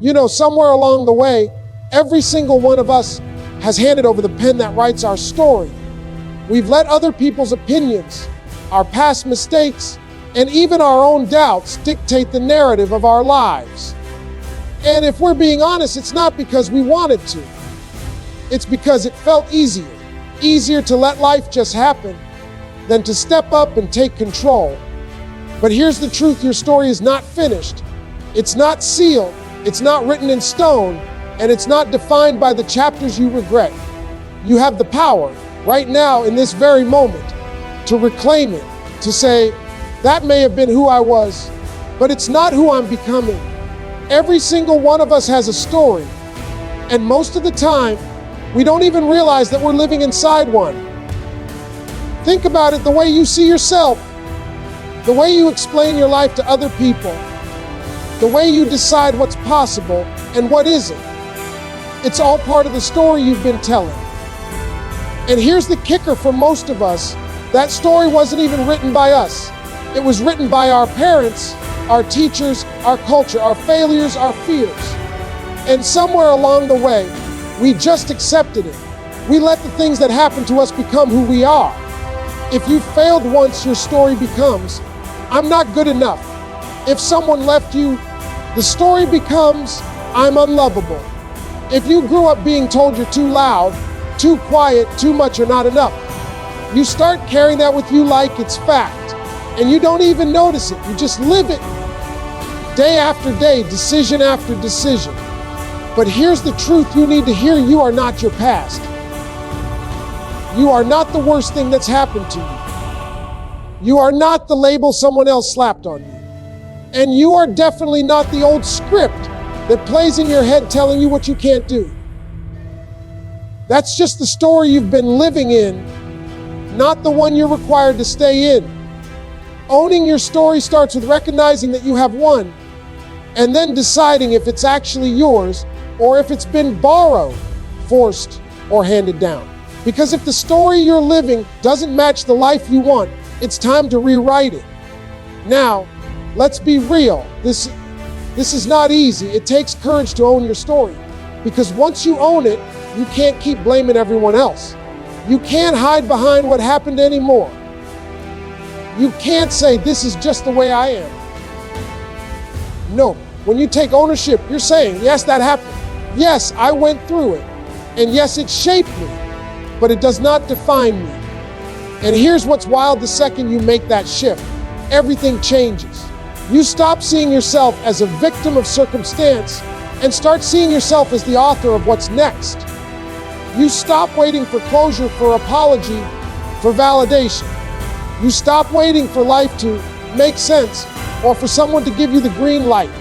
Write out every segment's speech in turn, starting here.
You know, somewhere along the way, every single one of us has handed over the pen that writes our story. We've let other people's opinions, our past mistakes, and even our own doubts dictate the narrative of our lives. And if we're being honest, it's not because we wanted to. It's because it felt easier. Easier to let life just happen than to step up and take control. But here's the truth, your story is not finished. It's not sealed. It's not written in stone. And it's not defined by the chapters you regret. You have the power right now in this very moment to reclaim it, to say, that may have been who I was, but it's not who I'm becoming. Every single one of us has a story, and most of the time, we don't even realize that we're living inside one. Think about it, the way you see yourself, the way you explain your life to other people, the way you decide what's possible and what isn't. It's all part of the story you've been telling. And here's the kicker for most of us, that story wasn't even written by us. It was written by our parents, our teachers, our culture, our failures, our fears. And somewhere along the way, we just accepted it. We let the things that happen to us become who we are. If you failed once, your story becomes, I'm not good enough. If someone left you, the story becomes, I'm unlovable. If you grew up being told you're too loud, too quiet, too much, or not enough, you start carrying that with you like it's fact. And you don't even notice it. You just live it day after day, decision after decision. But here's the truth you need to hear. You are not your past. You are not the worst thing that's happened to you. You are not the label someone else slapped on you. And you are definitely not the old script that plays in your head telling you what you can't do. That's just the story you've been living in, not the one you're required to stay in. Owning your story starts with recognizing that you have won, and then deciding if it's actually yours or if it's been borrowed, forced, or handed down. Because if the story you're living doesn't match the life you want, it's time to rewrite it. Now, let's be real. This is not easy. It takes courage to own your story. Because once you own it, you can't keep blaming everyone else. You can't hide behind what happened anymore. You can't say, this is just the way I am. No, when you take ownership, you're saying, yes, that happened. Yes, I went through it. And yes, it shaped me, but it does not define me. And here's what's wild: the second you make that shift, everything changes. You stop seeing yourself as a victim of circumstance and start seeing yourself as the author of what's next. You stop waiting for closure, for apology, for validation. You stop waiting for life to make sense or for someone to give you the green light.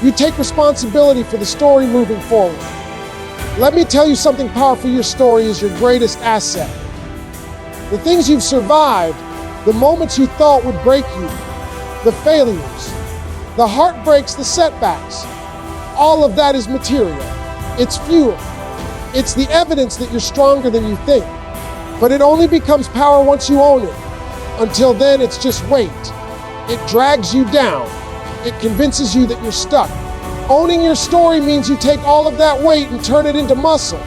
You take responsibility for the story moving forward. Let me tell you something powerful. Your story is your greatest asset. The things you've survived, the moments you thought would break you, the failures, the heartbreaks, the setbacks, all of that is material. It's fuel. It's the evidence that you're stronger than you think. But it only becomes power once you own it. Until then, it's just weight. It drags you down. It convinces you that you're stuck. Owning your story means you take all of that weight and turn it into muscle.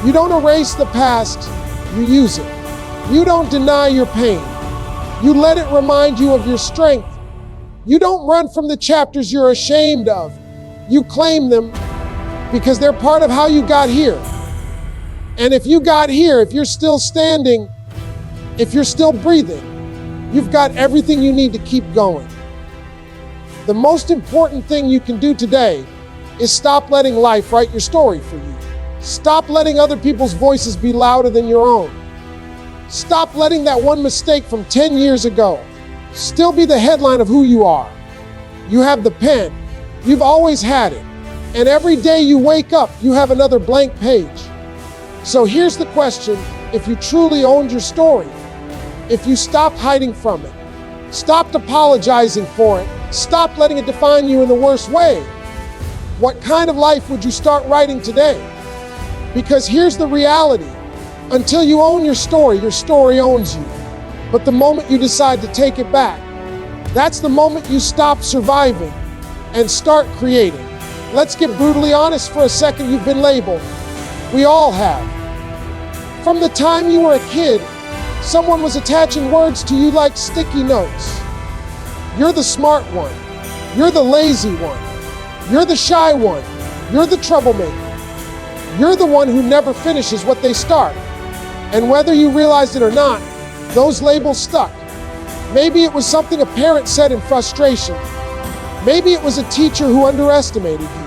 You don't erase the past, you use it. You don't deny your pain. You let it remind you of your strength. You don't run from the chapters you're ashamed of. You claim them because they're part of how you got here. And if you got here, if you're still standing, if you're still breathing, you've got everything you need to keep going. The most important thing you can do today is stop letting life write your story for you. Stop letting other people's voices be louder than your own. Stop letting that one mistake from 10 years ago still be the headline of who you are. You have the pen. You've always had it. And every day you wake up, you have another blank page. So here's the question: if you truly owned your story, if you stopped hiding from it, stopped apologizing for it, stopped letting it define you in the worst way, what kind of life would you start writing today? Because here's the reality: until you own your story owns you. But the moment you decide to take it back, that's the moment you stop surviving and start creating. Let's get brutally honest for a second. You've been labeled. We all have. From the time you were a kid, someone was attaching words to you like sticky notes. You're the smart one. You're the lazy one. You're the shy one. You're the troublemaker. You're the one who never finishes what they start. And whether you realized it or not, those labels stuck. Maybe it was something a parent said in frustration. Maybe it was a teacher who underestimated you.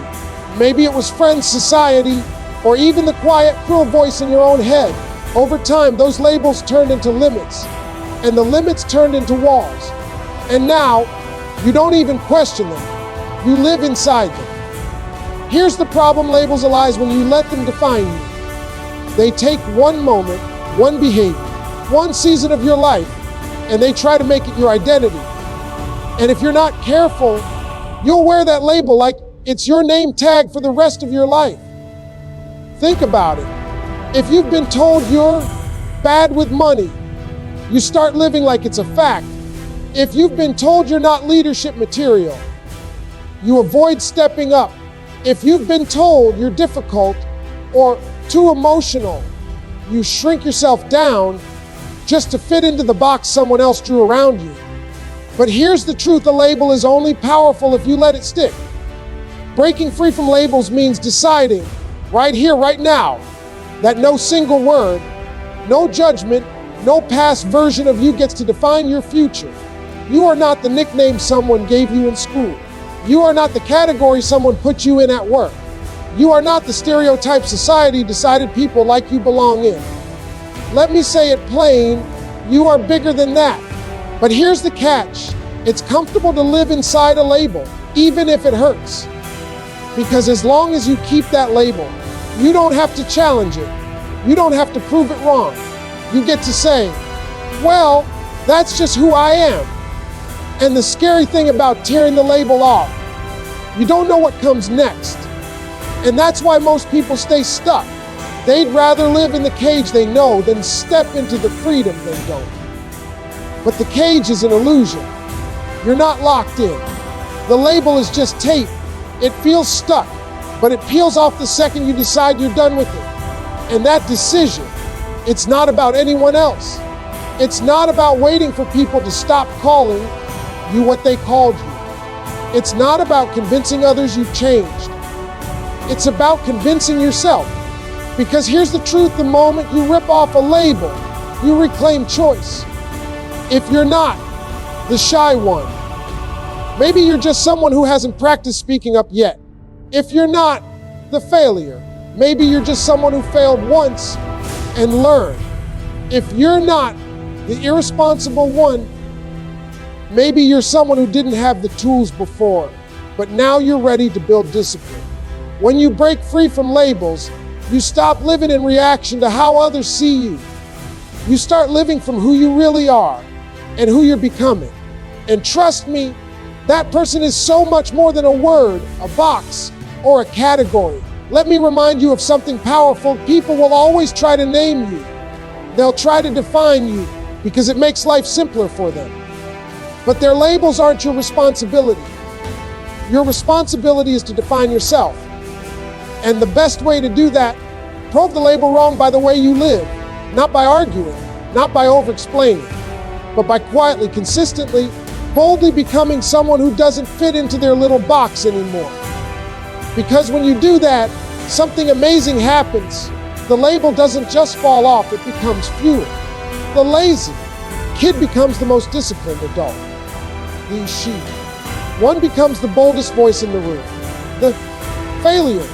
Maybe it was friends, society, or even the quiet, cruel voice in your own head. Over time, those labels turned into limits, and the limits turned into walls. And now, you don't even question them. You live inside them. Here's the problem labels arise when you let them define you. They take one moment, one behavior, one season of your life, and they try to make it your identity. And if you're not careful, you'll wear that label like it's your name tag for the rest of your life. Think about it. If you've been told you're bad with money, you start living like it's a fact. If you've been told you're not leadership material, you avoid stepping up. If you've been told you're difficult or too emotional, you shrink yourself down just to fit into the box someone else drew around you. But here's the truth, a label is only powerful if you let it stick. Breaking free from labels means deciding right here, right now, that no single word, no judgment, no past version of you gets to define your future. You are not the nickname someone gave you in school. You are not the category someone put you in at work. You are not the stereotype society decided people like you belong in. Let me say it plain, you are bigger than that. But here's the catch. It's comfortable to live inside a label, even if it hurts. Because as long as you keep that label, you don't have to challenge it. You don't have to prove it wrong. You get to say, well, that's just who I am. And the scary thing about tearing the label off, you don't know what comes next. And that's why most people stay stuck. They'd rather live in the cage they know than step into the freedom they don't. But the cage is an illusion. You're not locked in. The label is just tape. It feels stuck, but it peels off the second you decide you're done with it. And that decision, it's not about anyone else. It's not about waiting for people to stop calling you what they called you. It's not about convincing others you've changed. It's about convincing yourself. Because here's the truth, the moment you rip off a label, you reclaim choice. If you're not the shy one, maybe you're just someone who hasn't practiced speaking up yet. If you're not the failure, maybe you're just someone who failed once and learned. If you're not the irresponsible one, maybe you're someone who didn't have the tools before, but now you're ready to build discipline. When you break free from labels, you stop living in reaction to how others see you. You start living from who you really are and who you're becoming. And trust me, that person is so much more than a word, a box, or a category. Let me remind you of something powerful. People will always try to name you. They'll try to define you because it makes life simpler for them. But their labels aren't your responsibility. Your responsibility is to define yourself. And the best way to do that, prove the label wrong by the way you live, not by arguing, not by over-explaining, but by quietly, consistently, boldly becoming someone who doesn't fit into their little box anymore. Because when you do that, something amazing happens. The label doesn't just fall off, it becomes fuel. The lazy kid becomes the most disciplined adult. The she. One becomes the boldest voice in the room. The failure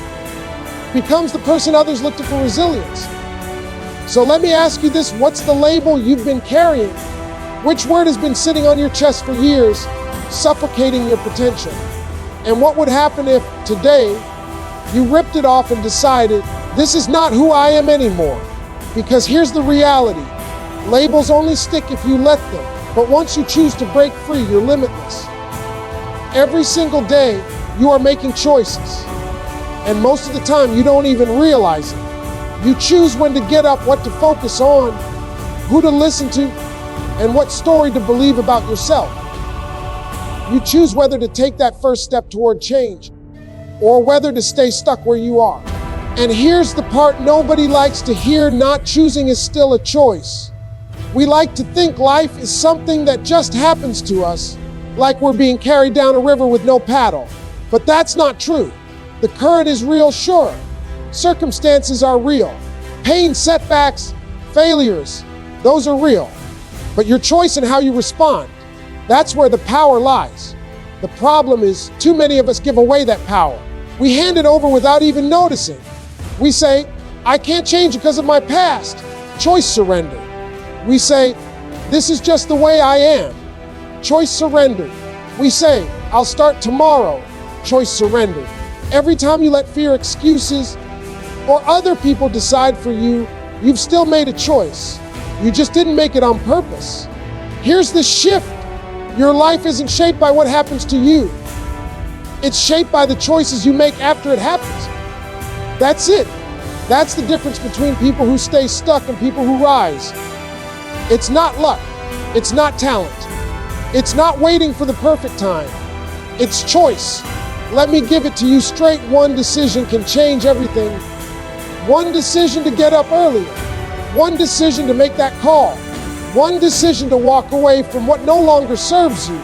becomes the person others look to for resilience. So let me ask you this, what's the label you've been carrying? Which word has been sitting on your chest for years, suffocating your potential? And what would happen if today you ripped it off and decided, this is not who I am anymore? Because here's the reality, labels only stick if you let them, but once you choose to break free, you're limitless. Every single day, you are making choices. And most of the time, you don't even realize it. You choose when to get up, what to focus on, who to listen to, and what story to believe about yourself. You choose whether to take that first step toward change. or whether to stay stuck where you are. And here's the part nobody likes to hear: not choosing is still a choice. We like to think life is something that just happens to us, like we're being carried down a river with no paddle. But that's not true. The current is real, sure. Circumstances are real. Pain, setbacks, failures, those are real. But your choice in how you respond, that's where the power lies. The problem is, too many of us give away that power. We hand it over without even noticing. We say, I can't change because of my past. Choice surrender. We say, this is just the way I am. Choice surrendered. We say, I'll start tomorrow. Choice surrendered. Every time you let fear, excuses, or other people decide for you, you've still made a choice. You just didn't make it on purpose. Here's the shift. Your life isn't shaped by what happens to you. It's shaped by the choices you make after it happens. That's it. That's the difference between people who stay stuck and people who rise. It's not luck. It's not talent. It's not waiting for the perfect time. It's choice. Let me give it to you straight. One decision can change everything. One decision to get up earlier. One decision to make that call. One decision to walk away from what no longer serves you.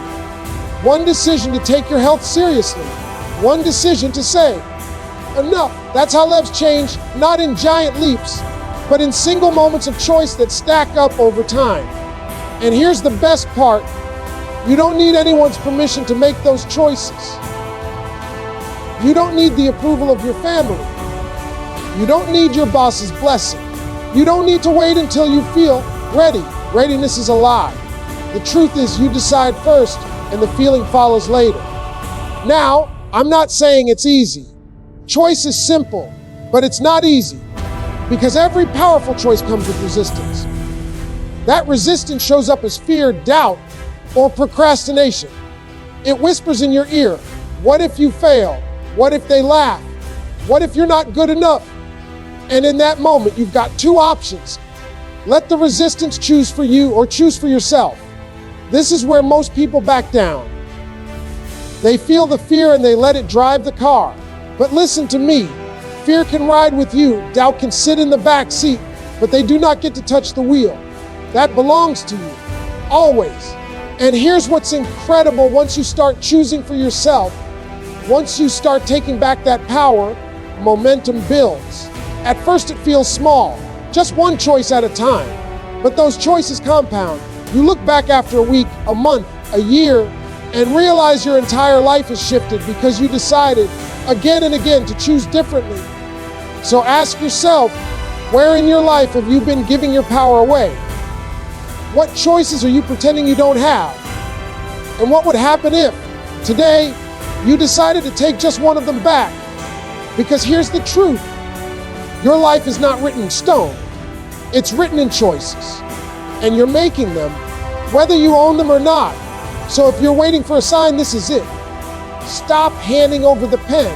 One decision to take your health seriously. One decision to say, enough. That's how lives change, not in giant leaps, but in single moments of choice that stack up over time. And here's the best part. You don't need anyone's permission to make those choices. You don't need the approval of your family. You don't need your boss's blessing. You don't need to wait until you feel ready. Readiness is a lie. The truth is, you decide first and the feeling follows later. Now, I'm not saying it's easy. Choice is simple, but it's not easy, because every powerful choice comes with resistance. That resistance shows up as fear, doubt, or procrastination. It whispers in your ear, what if you fail? What if they laugh? What if you're not good enough? And in that moment, you've got two options. Let the resistance choose for you or choose for yourself. This is where most people back down. They feel the fear and they let it drive the car. But listen to me, fear can ride with you, doubt can sit in the back seat, but they do not get to touch the wheel. That belongs to you, always. And here's what's incredible: once you start choosing for yourself, once you start taking back that power, momentum builds. At first it feels small, just one choice at a time, but those choices compound. You look back after a week, a month, a year, and realize your entire life has shifted because you decided again and again to choose differently. So ask yourself, where in your life have you been giving your power away? What choices are you pretending you don't have? And what would happen if, today, you decided to take just one of them back? Because here's the truth. Your life is not written in stone. It's written in choices. And you're making them, whether you own them or not. So if you're waiting for a sign, this is it. Stop handing over the pen.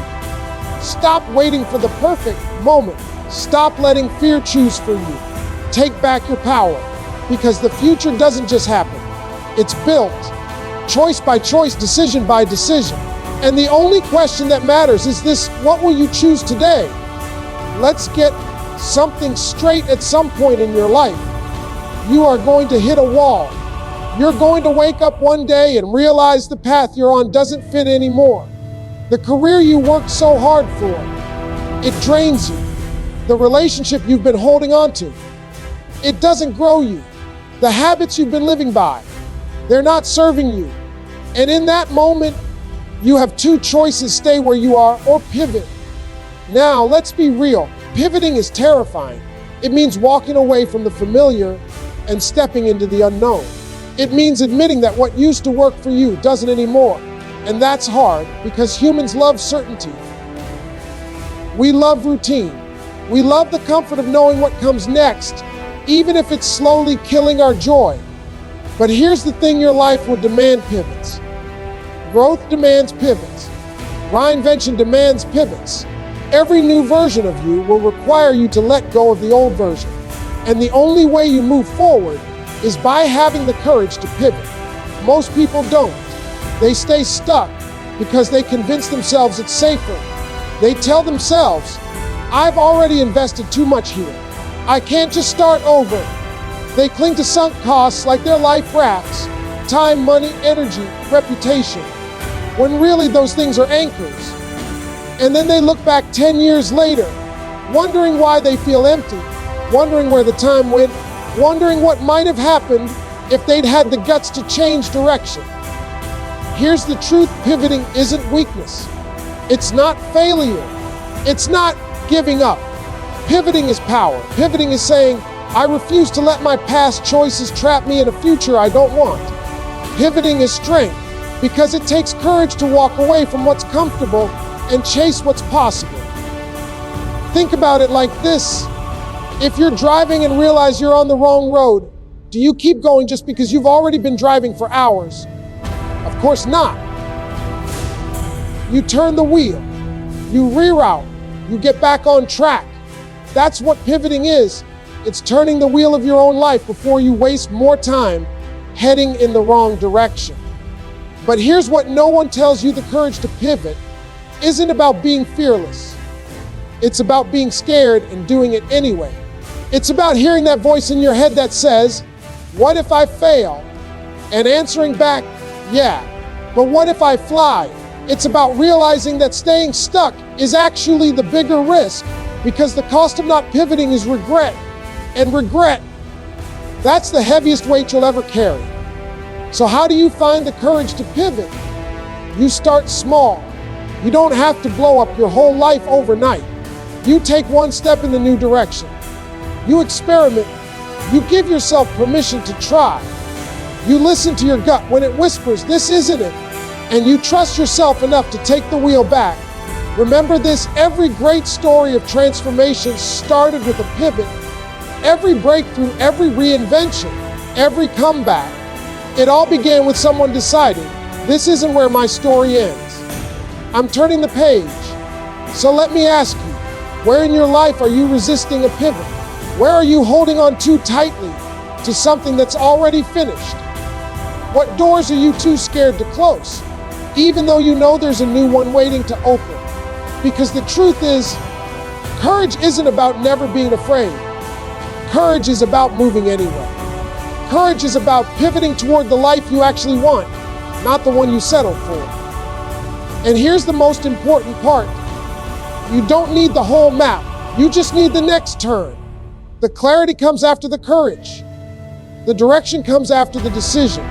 Stop waiting for the perfect moment. Stop letting fear choose for you. Take back your power, because the future doesn't just happen. It's built, choice by choice, decision by decision. And the only question that matters is this: what will you choose today? Let's get something straight. At some point in your life, you are going to hit a wall. You're going to wake up one day and realize the path you're on doesn't fit anymore. The career you worked so hard for, it drains you. The relationship you've been holding on to, it doesn't grow you. The habits you've been living by, they're not serving you. And in that moment, you have two choices: stay where you are or pivot. Now, let's be real. Pivoting is terrifying. It means walking away from the familiar and stepping into the unknown. It means admitting that what used to work for you doesn't anymore. And that's hard, because humans love certainty. We love routine. We love the comfort of knowing what comes next, even if it's slowly killing our joy. But here's the thing: your life will demand pivots. Growth demands pivots. Reinvention demands pivots. Every new version of you will require you to let go of the old version. And the only way you move forward is by having the courage to pivot. Most people don't. They stay stuck because they convince themselves it's safer. They tell themselves, I've already invested too much here. I can't just start over. They cling to sunk costs like their life rafts, time, money, energy, reputation, when really those things are anchors. And then they look back 10 years later, wondering why they feel empty, wondering where the time went, wondering what might have happened if they'd had the guts to change direction. Here's the truth: pivoting isn't weakness. It's not failure. It's not giving up. Pivoting is power. Pivoting is saying, I refuse to let my past choices trap me in a future I don't want. Pivoting is strength, because it takes courage to walk away from what's comfortable and chase what's possible. Think about it like this. If you're driving and realize you're on the wrong road, do you keep going just because you've already been driving for hours? Of course not. You turn the wheel, you reroute, you get back on track. That's what pivoting is. It's turning the wheel of your own life before you waste more time heading in the wrong direction. But here's what no one tells you: the courage to pivot isn't about being fearless. It's about being scared and doing it anyway. It's about hearing that voice in your head that says, what if I fail? And answering back, yeah, but what if I fly? It's about realizing that staying stuck is actually the bigger risk, because the cost of not pivoting is regret. And regret, that's the heaviest weight you'll ever carry. So how do you find the courage to pivot? You start small. You don't have to blow up your whole life overnight. You take one step in the new direction. You experiment. You give yourself permission to try. You listen to your gut when it whispers, this isn't it. And you trust yourself enough to take the wheel back. Remember this: every great story of transformation started with a pivot. Every breakthrough, every reinvention, every comeback, it all began with someone deciding, this isn't where my story ends. I'm turning the page. So let me ask you, where in your life are you resisting a pivot? Where are you holding on too tightly to something that's already finished? What doors are you too scared to close, even though you know there's a new one waiting to open? Because the truth is, courage isn't about never being afraid. Courage is about moving anyway. Courage is about pivoting toward the life you actually want, not the one you settled for. And here's the most important part. You don't need the whole map. You just need the next turn. The clarity comes after the courage. The direction comes after the decision.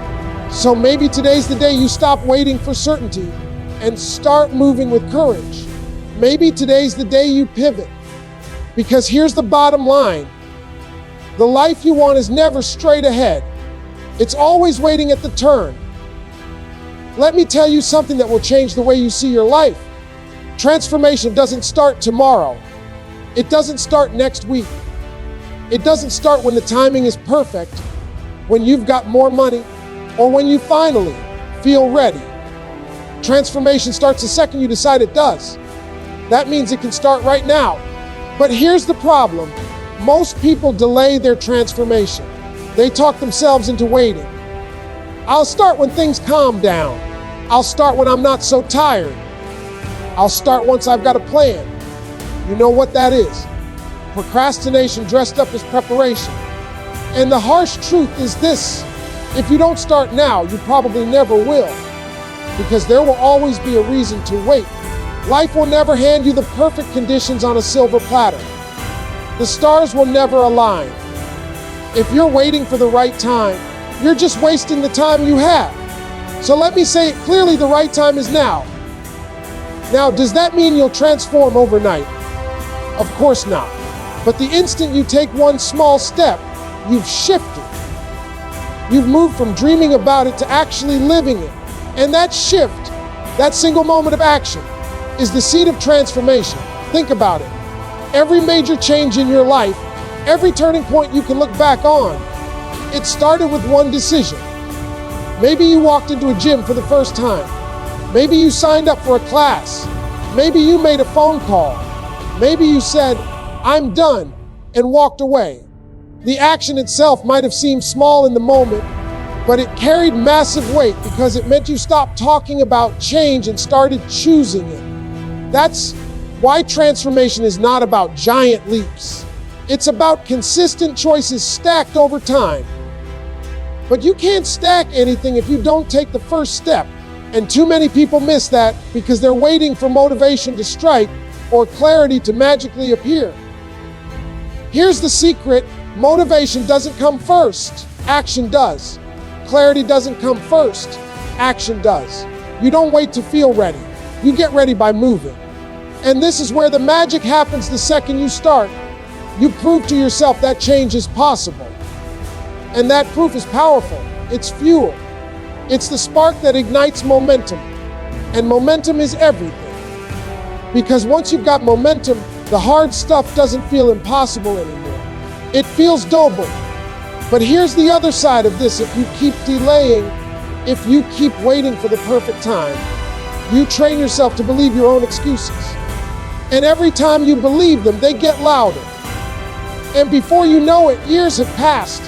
So maybe today's the day you stop waiting for certainty and start moving with courage. Maybe today's the day you pivot. Because here's the bottom line. The life you want is never straight ahead. It's always waiting at the turn. Let me tell you something that will change the way you see your life. Transformation doesn't start tomorrow. It doesn't start next week. It doesn't start when the timing is perfect, when you've got more money, or when you finally feel ready. Transformation starts the second you decide it does. That means it can start right now. But here's the problem. Most people delay their transformation. They talk themselves into waiting. I'll start when things calm down. I'll start when I'm not so tired. I'll start once I've got a plan. You know what that is? Procrastination dressed up as preparation. And the harsh truth is this: if you don't start now, you probably never will. Because there will always be a reason to wait. Life will never hand you the perfect conditions on a silver platter. The stars will never align. If you're waiting for the right time, you're just wasting the time you have. So let me say it clearly, the right time is now. Now, does that mean you'll transform overnight? Of course not. But the instant you take one small step, you've shifted. You've moved from dreaming about it to actually living it. And that shift, that single moment of action, is the seed of transformation. Think about it. Every major change in your life, every turning point you can look back on, it started with one decision. Maybe you walked into a gym for the first time. Maybe you signed up for a class. Maybe you made a phone call. Maybe you said, I'm done, and walked away. The action itself might have seemed small in the moment, but it carried massive weight because it meant you stopped talking about change and started choosing it. That's why transformation is not about giant leaps. It's about consistent choices stacked over time. But you can't stack anything if you don't take the first step. And too many people miss that because they're waiting for motivation to strike or clarity to magically appear. Here's the secret: motivation doesn't come first, action does. Clarity doesn't come first, action does. You don't wait to feel ready, you get ready by moving. And this is where the magic happens the second you start. You prove to yourself that change is possible. And that proof is powerful. It's fuel. It's the spark that ignites momentum. And momentum is everything. Because once you've got momentum, the hard stuff doesn't feel impossible anymore. It feels doable. But here's the other side of this: if you keep delaying, if you keep waiting for the perfect time, you train yourself to believe your own excuses. And every time you believe them, they get louder. And before you know it, years have passed,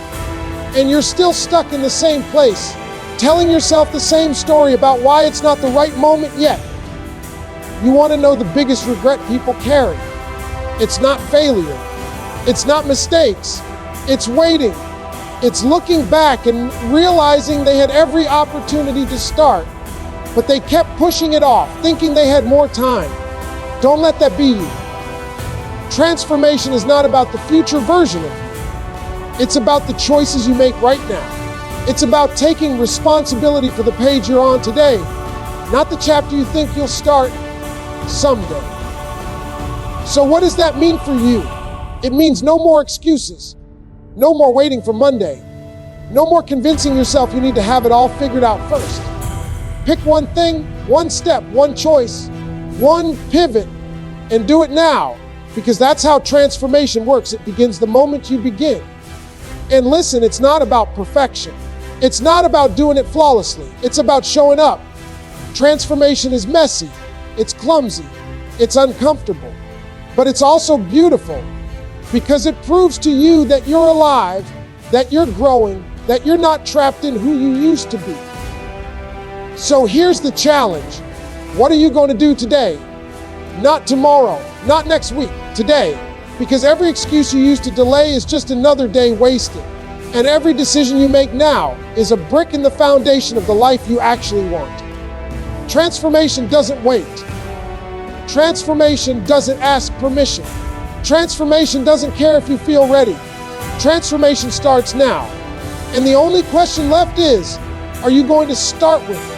and you're still stuck in the same place, telling yourself the same story about why it's not the right moment yet. You want to know the biggest regret people carry? It's not failure. It's not mistakes. It's waiting. It's looking back and realizing they had every opportunity to start, but they kept pushing it off, thinking they had more time. Don't let that be you. Transformation is not about the future version of you. It's about the choices you make right now. It's about taking responsibility for the page you're on today, not the chapter you think you'll start someday. So what does that mean for you? It means no more excuses, no more waiting for Monday, no more convincing yourself you need to have it all figured out first. Pick one thing, one step, one choice, one pivot, and do it now, because that's how transformation works. It begins the moment you begin. And listen, it's not about perfection. It's not about doing it flawlessly. It's about showing up. Transformation is messy, it's clumsy, it's uncomfortable, but it's also beautiful because it proves to you that you're alive, that you're growing, that you're not trapped in who you used to be. So here's the challenge. What are you going to do today? Not tomorrow, not next week, today. Because every excuse you use to delay is just another day wasted. And every decision you make now is a brick in the foundation of the life you actually want. Transformation doesn't wait. Transformation doesn't ask permission. Transformation doesn't care if you feel ready. Transformation starts now. And the only question left is, are you going to start with it?